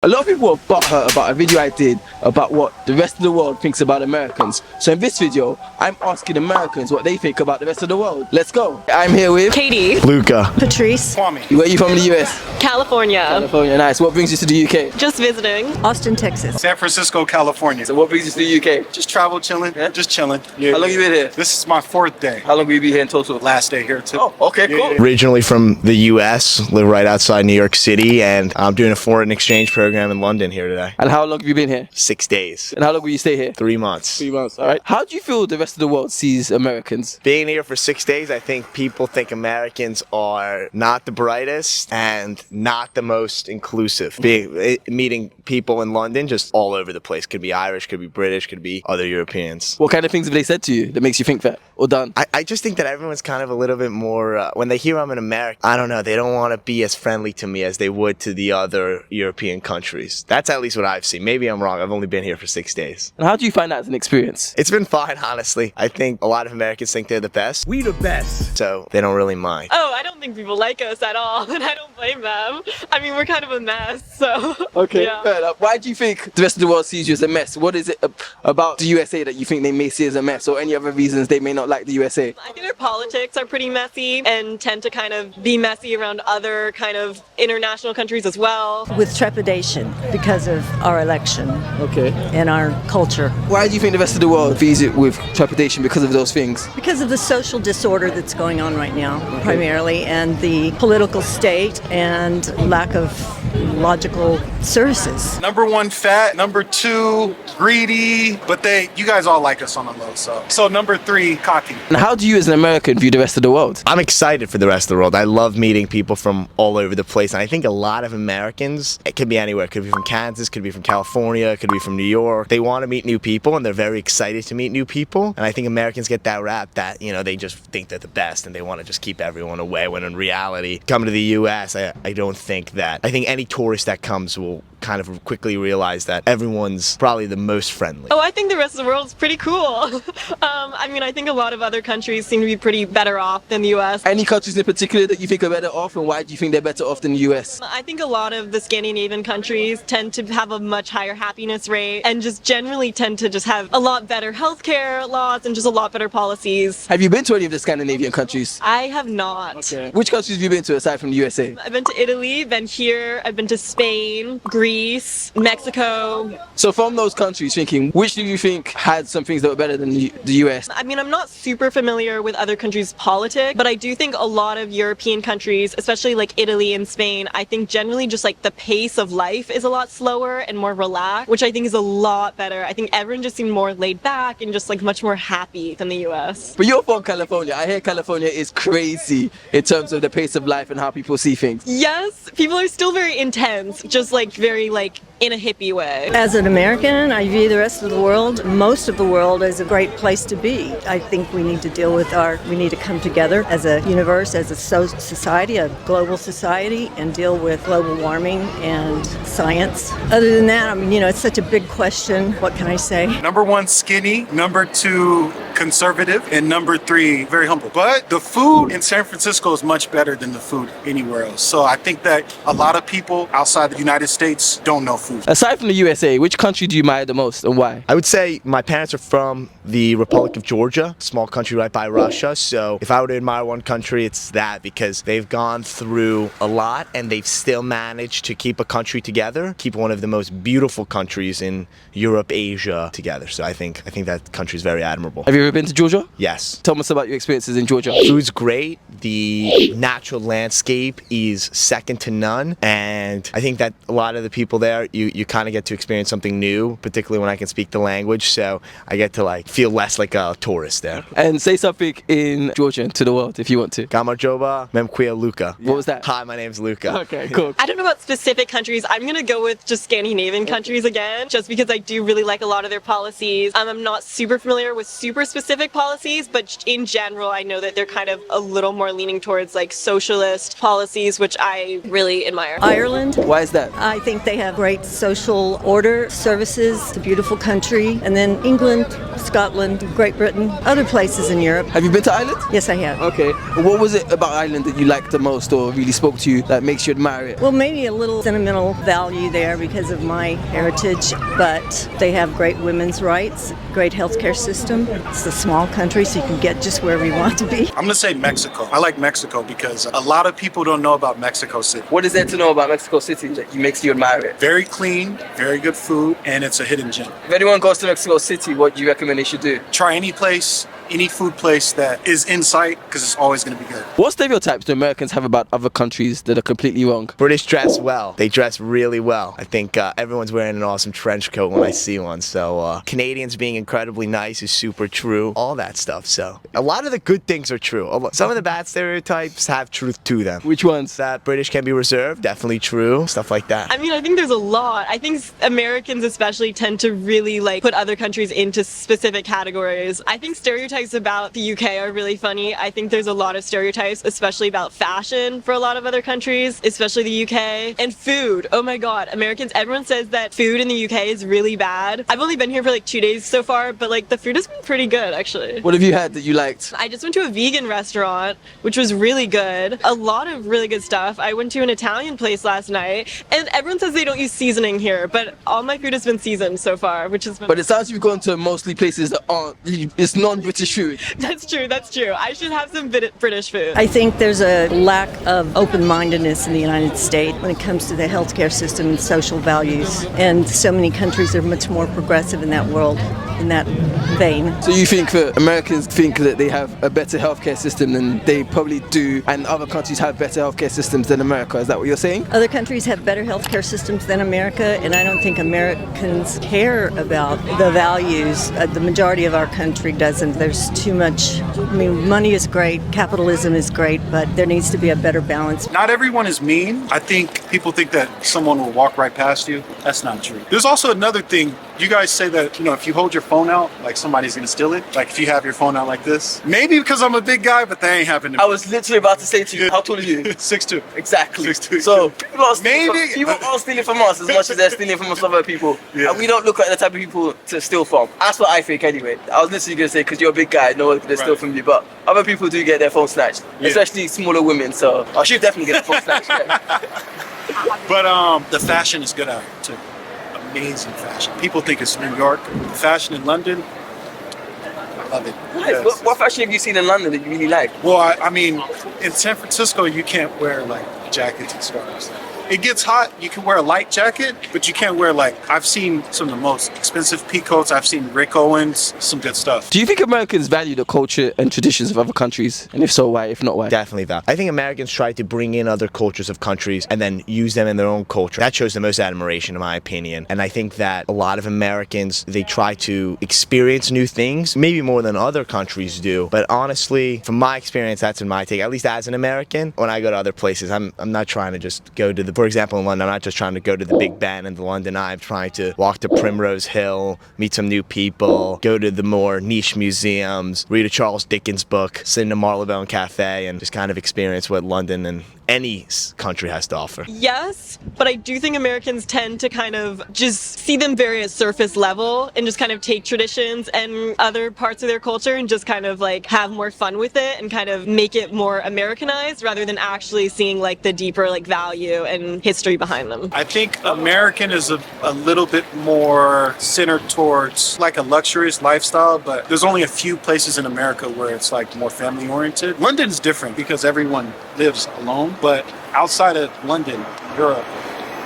A lot of people are butthurt about a video I did about what the rest of the world thinks about Americans. So in this video, I'm asking Americans what they think about the rest of the world. Let's go. I'm here with Katie, Luca, Patrice, Kwame. Where are you from in the US? California. California, nice. What brings you to the UK? Just visiting. Austin, Texas. San Francisco, California. So what brings you to the UK? Just travel, chilling. Yeah? Just chilling. Yeah. How long you been here? This is my 4th day. How long will you be here in total? Last day here too. Oh, okay, cool. Originally from the US, live right outside New York City, and I'm doing a foreign exchange program in London here today. And how long have you been here? 6 days. And how long will you stay here? 3 months. 3 months, alright. How do you feel the rest of the world sees Americans? Being here for 6 days, I think people think Americans are not the brightest and not the most inclusive. Meeting people in London just all over the place. Could be Irish, could be British, could be other Europeans. What kind of things have they said to you that makes you think that or done? I just think that everyone's kind of a little bit more, when they hear I'm an American, I don't know, they don't want to be as friendly to me as they would to the other European countries. That's at least what I've seen. Maybe I'm wrong. I've only been here for 6 days. And how do you find that as an experience? It's been fine, honestly. I think a lot of Americans think they're the best. We the best. So they don't really mind. Oh, I don't think people like us at all, and I don't blame them. I mean, we're kind of a mess, so. Okay, yeah. fair enough. Why do you think the rest of the world sees you as a mess? What is it about the USA that you think they may see as a mess, or any other reasons they may not like the USA? I think their politics are pretty messy and tend to kind of be messy around other kind of international countries as well. With trepidation because of our election Okay. and our culture. Why do you think the rest of the world views it with trepidation because of those things? Because of the social disorder that's going on right now, primarily, and the political state and lack of logical services. Number 1, fat. Number 2, greedy. But you guys all like us on the low, so number 3, cocky. And how do you as an American view the rest of the world? I'm excited for the rest of the world. I love meeting people from all over the place. And I think a lot of Americans, it could be anywhere. It could be from Kansas, could be from California, it could be from New York. They want to meet new people and they're very excited to meet new people. And I think Americans get that rap that, you know, they just think they're the best and they want to just keep everyone away, when in reality, coming to the US, I don't think that. I think any tourist that comes will kind of quickly realize that everyone's probably the most friendly. Oh, I think the rest of the world's pretty cool. I mean, I think a lot of other countries seem to be pretty better off than the US. Any countries in particular that you think are better off, and why do you think they're better off than the US? I think a lot of the Scandinavian countries tend to have a much higher happiness rate and just generally tend to just have a lot better healthcare laws and just a lot better policies. Have you been to any of the Scandinavian countries? I have not. Okay. Which countries have you been to aside from the USA? I've been to Italy, been here, I've been to Spain, Greece, Mexico. So from those countries, thinking, which do you think had some things that were better than the US? I mean, I'm not super familiar with other countries' politics, but I do think a lot of European countries, especially like Italy and Spain, I think generally just like the pace of life is a lot slower and more relaxed, which I think is a lot better. I think everyone just seemed more laid back and just like much more happy than the US. But you're from California. I hear California is crazy in terms of the pace of life and how people see things. Yes, people are still very intense, just like very like in a hippie way. As an American, I view the rest of the world, most of the world, as a great place to be. I think we need to deal with we need to come together as a universe, as a society, a global society, and deal with global warming and science. Other than that, I mean, you know, it's such a big question. What can I say? Number 1, skinny. Number 2, conservative. And number 3, very humble. But the food in San Francisco is much better than the food anywhere else. So I think that a lot of people outside the United States don't know food. Aside from the USA, which country do you admire the most and why? I would say my parents are from the Republic of Georgia, a small country right by Russia. So if I were to admire one country, it's that, because they've gone through a lot and they've still managed to keep a country together, keep one of the most beautiful countries in Europe, Asia together. So I think that country is very admirable. Have you ever been to Georgia? Yes. Tell us about your experiences in Georgia. Food's great. The natural landscape is second to none. And I think that a lot of the people there, you kind of get to experience something new, particularly when I can speak the language. So I get to like feel less like a tourist there. And say something in Georgian to the world if you want to. Gamarjoba, Memquia Luca. What was that? Hi, my name's Luca. Okay, cool. I don't know about specific countries. I'm gonna go with just Scandinavian countries again, just because I do really like a lot of their policies. I'm not super familiar with super specific specific policies, but in general, I know that they're kind of a little more leaning towards like socialist policies, which I really admire. Ireland. Why is that? I think they have great social order, services, it's a beautiful country. And then England, Scotland, Great Britain, other places in Europe. Have you been to Ireland? Yes, I have. Okay. What was it about Ireland that you liked the most or really spoke to you that makes you admire it? Well, maybe a little sentimental value there because of my heritage, but they have great women's rights, great healthcare system. It's a small country, so you can get just wherever you want to be. I'm gonna say Mexico. I like Mexico because a lot of people don't know about Mexico City. What is there to know about Mexico City that makes you admire it? Very clean, very good food, and it's a hidden gem. If anyone goes to Mexico City, what do you recommend they should do? Try any place, any food place that is in sight because it's always gonna be good. What stereotypes do Americans have about other countries that are completely wrong? British dress well. They dress really well. I think everyone's wearing an awesome trench coat when I see one. So Canadians being incredibly nice is super true. All that stuff. So a lot of the good things are true. Some of the bad stereotypes have truth to them. Which ones? That British can be reserved, definitely true. Stuff like that. I mean, I think there's a lot. I think Americans especially tend to really like put other countries into specific categories. I think stereotypes about the UK are really funny. I think there's a lot of stereotypes, especially about fashion for a lot of other countries, especially the UK. And food. Oh my god, Americans, everyone says that food in the UK is really bad. I've only been here for like 2 days so far, but like the food has been pretty good actually. What have you had that you liked? I just went to a vegan restaurant, which was really good. A lot of really good stuff. I went to an Italian place last night, and everyone says they don't use seasoning here, but all my food has been seasoned so far, which has been... But it sounds you've gone to mostly places that aren't, it's non-British food. That's true, that's true. I should have some British food. I think there's a lack of open-mindedness in the United States when it comes to the healthcare system and social values. And so many countries are much more progressive in that world, in that vein. So you think that Americans think that they have a better healthcare system than they probably do, and other countries have better healthcare systems than America? Is that what you're saying? Other countries have better healthcare systems than America, and I don't think Americans care about the values. The majority of our country doesn't. There's too much, I mean, money is great, capitalism is great, but there needs to be a better balance. Not everyone is mean. I think people think that someone will walk right past you. That's not true. There's also another thing. You guys say that, if you hold your phone out, like somebody's gonna steal it. Like if you have your phone out like this. Maybe because I'm a big guy, but that ain't happened to me. I was literally about to say to you, how tall are you? 6'2". Exactly. 6'2". So people are stealing, Maybe. people are stealing from us as much as they're stealing from us other people. Yeah. And we don't look like the type of people to steal from. That's what I think anyway. I was literally gonna say, because you're a big guy, no one's gonna steal from you, but other people do get their phone snatched, especially smaller women, so I should definitely get the phone snatched. Yeah. But the fashion is good out here too. Amazing fashion. People think it's New York. The fashion in London, I love it. Nice. What fashion have you seen in London that you really like? Well, I mean, in San Francisco, you can't wear like jackets and scarves. It gets hot, you can wear a light jacket, but you can't wear I've seen some of the most expensive peacoats. I've seen Rick Owens, some good stuff. Do you think Americans value the culture and traditions of other countries? And if so, why? If not, why? Definitely that. I think Americans try to bring in other cultures of countries and then use them in their own culture. That shows the most admiration, in my opinion. And I think that a lot of Americans, they try to experience new things, maybe more than other countries do. But honestly, from my experience, that's in my take. At least as an American, when I go to other places, I'm not trying to just go to for example, in London, I'm not just trying to go to the Big Ben and the London Eye. I'm trying to walk to Primrose Hill, meet some new people, go to the more niche museums, read a Charles Dickens book, sit in a Marylebone cafe, and just kind of experience what London and any country has to offer. Yes, but I do think Americans tend to kind of just see them very at surface level and just kind of take traditions and other parts of their culture and just kind of like have more fun with it and kind of make it more Americanized rather than actually seeing like the deeper like value and history behind them. I think American is a little bit more centered towards like a luxurious lifestyle, but there's only a few places in America where it's like more family oriented. London's different because everyone lives alone. But outside of London, Europe,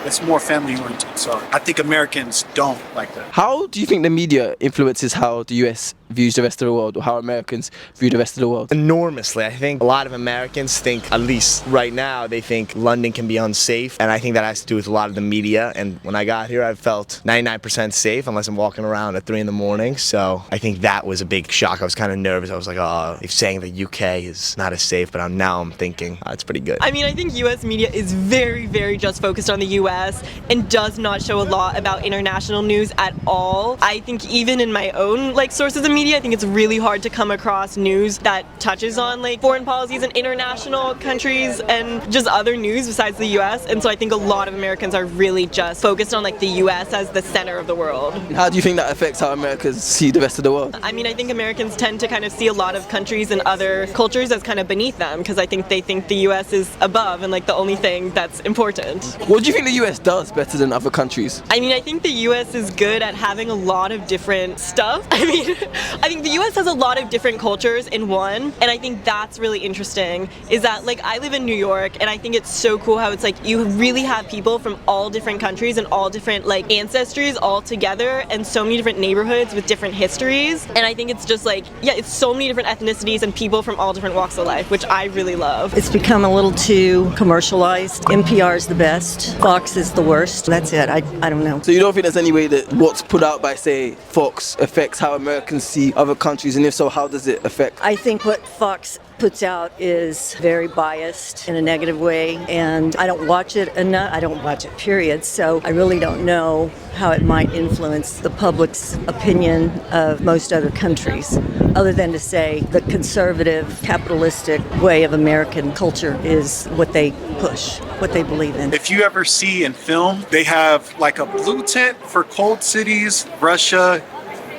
it's more family oriented. So I think Americans don't like that. How do you think the media influences how the US views the rest of the world, or how Americans view the rest of the world? Enormously. I think a lot of Americans think, at least right now, they think London can be unsafe. And I think that has to do with a lot of the media. And when I got here, I felt 99% safe unless I'm walking around at 3 in the morning. So I think that was a big shock. I was kind of nervous. I was like, oh, if saying the UK is not as safe, but now I'm thinking, oh, it's pretty good. I mean, I think US media is very, very just focused on the US. US and does not show a lot about international news at all. I think even in my own like sources of media, I think it's really hard to come across news that touches on like foreign policies in international countries and just other news besides the US. And so I think a lot of Americans are really just focused on like the US as the center of the world. How do you think that affects how Americans see the rest of the world? I mean, I think Americans tend to kind of see a lot of countries and other cultures as kind of beneath them because I think they think the US is above and like the only thing that's important. What do you think the US does better than other countries? I mean, I think the US is good at having a lot of different stuff. I mean, I think the US has a lot of different cultures in one, and I think that's really interesting, is that like I live in New York and I think it's so cool how it's like you really have people from all different countries and all different like ancestries all together and so many different neighborhoods with different histories. And I think it's just like, yeah, it's so many different ethnicities and people from all different walks of life, which I really love. It's become a little too commercialized. NPR is the best. Fox is the worst. That's it. I don't know. So you don't think there's any way that what's put out by, say, Fox affects how Americans see other countries, and if so, how does it affect? I think what Fox puts out is very biased in a negative way, and I don't watch it enough. I don't watch it, period. So I really don't know how it might influence the public's opinion of most other countries, other than to say the conservative, capitalistic way of American culture is what they push, what they believe in. If you ever see in film, they have like a blue tent for cold cities, Russia,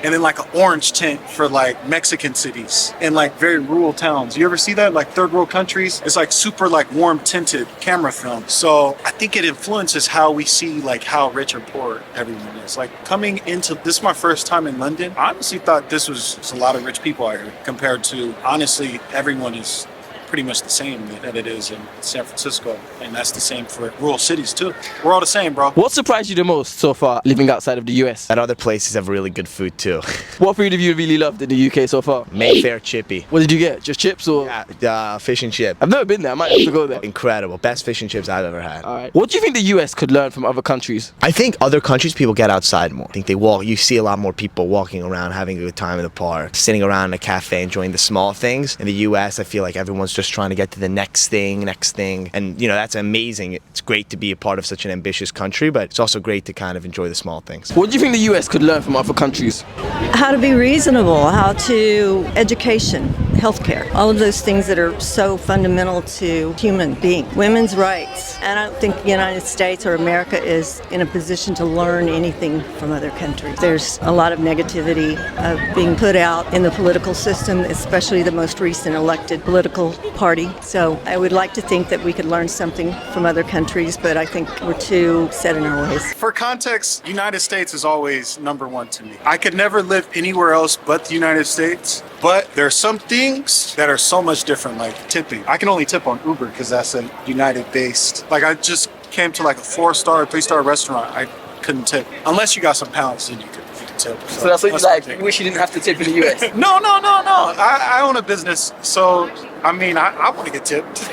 and then like an orange tent for like Mexican cities and like very rural towns. You ever see that? Like third world countries? It's like super like warm tinted camera film. So I think it influences how we see like how rich or poor everyone is. Like coming into, this is my first time in London. I honestly thought this was a lot of rich people out here compared to, honestly, everyone is pretty much the same that it is in San Francisco, and that's the same for rural cities too. We're all the same, bro. What surprised you the most so far living outside of the US? And other places have really good food too. What food have you really loved in the UK so far? Mayfair chippy. What did you get? Just chips or? Fish and chip. I've never been there. I might have to go there. Incredible. Best fish and chips I've ever had. All right. What do you think the US could learn from other countries? I think other countries, people get outside more. I think they walk. You see a lot more people walking around, having a good time in the park, sitting around in a cafe, enjoying the small things. In the US, I feel like everyone's just trying to get to the next thing. And you know, that's amazing. It's great to be a part of such an ambitious country, but it's also great to kind of enjoy the small things. What do you think the US could learn from other countries? How to be reasonable, how to education, healthcare, all of those things that are so fundamental to human being. Women's rights. And I don't think the United States or America is in a position to learn anything from other countries. There's a lot of negativity being put out in the political system, especially the most recent elected political party. So I would like to think that we could learn something from other countries, but I think we're too set in our ways. For context, United States is always number one to me. I could never live anywhere else but the United States, but there are some things that are so much different, like tipping. I can only tip on Uber because that's a United-based. Like I just came to like a 4-star, 3-star restaurant. I couldn't tip. Unless you got some pounds, then you could tip. So that's what you like. You wish you didn't have to tip in the US. No. I own a business, so I mean, I want to get tipped.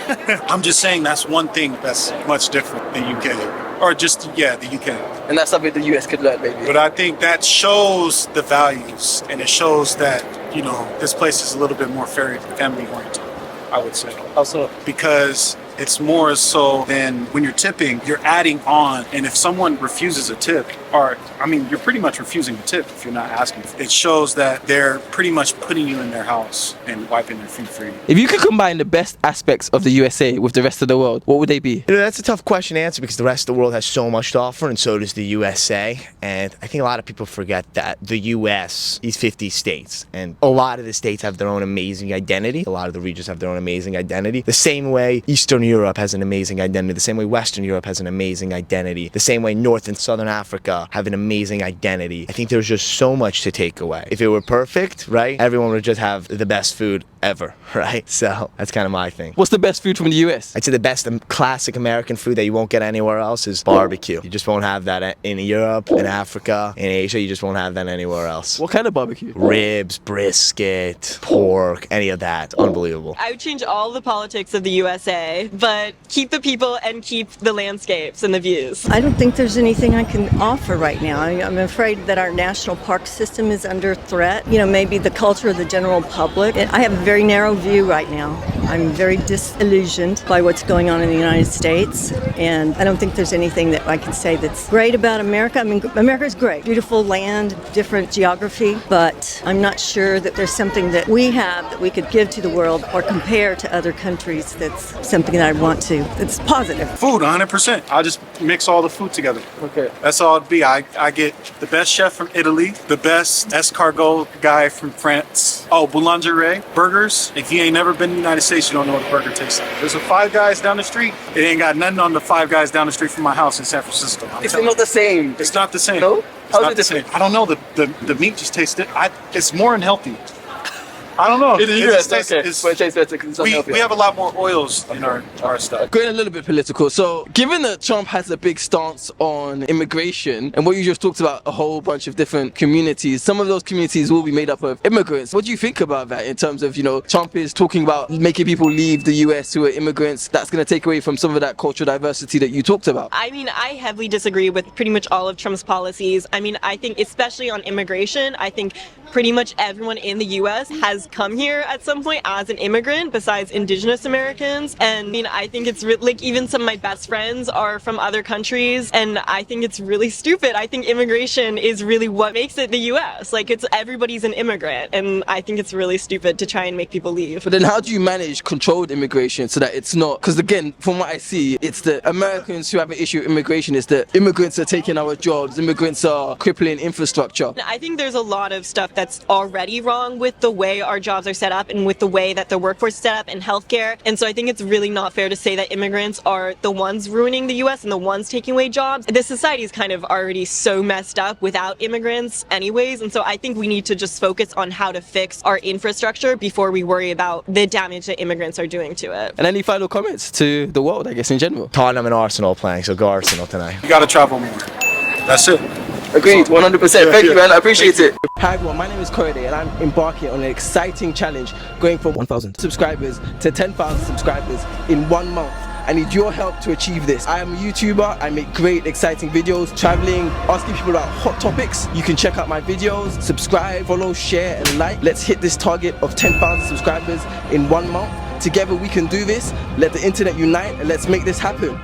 I'm just saying that's one thing that's much different than UK. Or just, yeah, the UK. And that's something the US could learn, maybe. But I think that shows the values, and it shows that, you know, this place is a little bit more family oriented, I would say. Also, because it's more so than when you're tipping, you're adding on. And if someone refuses a tip, or, I mean, you're pretty much refusing a tip if you're not asking. It shows that they're pretty much putting you in their house and wiping their feet for you. if you could combine the best aspects of the USA with the rest of the world, what would they be? You know, that's a tough question to answer because the rest of the world has so much to offer, and so does the USA. And I think a lot of people forget that the US is 50 states, and a lot of the states have their own amazing identity. A lot of the regions have their own amazing identity. The same way Eastern Europe has an amazing identity, the same way Western Europe has an amazing identity, the same way North and Southern Africa have an amazing identity. I think there's just so much to take away. If it were perfect, right, everyone would just have the best food ever, right? So that's kind of my thing. What's the best food from the US? I'd say the best classic American food that you won't get anywhere else is barbecue. You just won't have that in Europe, in Africa, in Asia. You just won't have that anywhere else. What kind of barbecue? Ribs, brisket, pork, any of that. Unbelievable. I would change all the politics of the USA, but keep the people and keep the landscapes and the views. I don't think there's anything I can offer right now. I'm afraid that our national park system is under threat. You know, maybe the culture of the general public. I have a very narrow view right now. I'm very disillusioned by what's going on in the United States, and I don't think there's anything that I can say that's great about America. I mean, America's great. Beautiful land, different geography, but I'm not sure that there's something that we have that we could give to the world or compare to other countries that's something that I want to. It's positive. Food, 100%. I'll just mix all the food together. Okay. That's all it'd be. I get the best chef from Italy, the best escargot guy from France. Oh, boulangerie, burgers. If you ain't never been to the United States, you don't know what a burger tastes like. There's a Five Guys down the street. It ain't got nothing on the Five Guys down the street from my house in San Francisco. It's not the same. It's not the same. No? It's How's not it the same. different? I don't know. The meat just tastes it. It's more unhealthy. I don't know. In the It US, just tastes- okay. it's- But it tastes better because it's unhealthy. we have a lot more oils in our stuff. Going a little bit political, so given that Trump has a big stance on immigration and what you just talked about, a whole bunch of different communities, some of those communities will be made up of immigrants. What do you think about that in terms of, you know, Trump is talking about making people leave the US who are immigrants? That's going to take away from some of that cultural diversity that you talked about. I mean, I heavily disagree with pretty much all of Trump's policies. I mean, I think especially on immigration, I think pretty much everyone in the US has come here at some point as an immigrant besides indigenous Americans. And I mean, I think it's like even some of my best friends are from other countries, and I think it's really stupid. I think immigration is really what makes it the US. Like, it's everybody's an immigrant, and I think it's really stupid to try and make people leave. But then how do you manage controlled immigration so that it's not, because again, from what I see, it's the Americans who have an issue with immigration, it's the immigrants are taking our jobs, immigrants are crippling infrastructure. I think there's a lot of stuff that's already wrong with the way our jobs are set up and with the way that the workforce is set up in healthcare. And so I think it's really not fair to say that immigrants are the ones ruining the US and the ones taking away jobs. The society is kind of already so messed up without immigrants anyways. And so I think we need to just focus on how to fix our infrastructure before we worry about the damage that immigrants are doing to it. And any final comments to the world, I guess, in general? Tottenham and Arsenal playing, so go Arsenal tonight. You gotta travel more. That's it. Agreed, 100%. Thank you, man. I appreciate it. Hi everyone, my name is Korede and I'm embarking on an exciting challenge going from 1,000 subscribers to 10,000 subscribers in 1 month. I need your help to achieve this. I am a YouTuber, I make great exciting videos, traveling, asking people about hot topics. You can check out my videos, subscribe, follow, share and like. Let's hit this target of 10,000 subscribers in 1 month. Together we can do this. Let the internet unite and let's make this happen.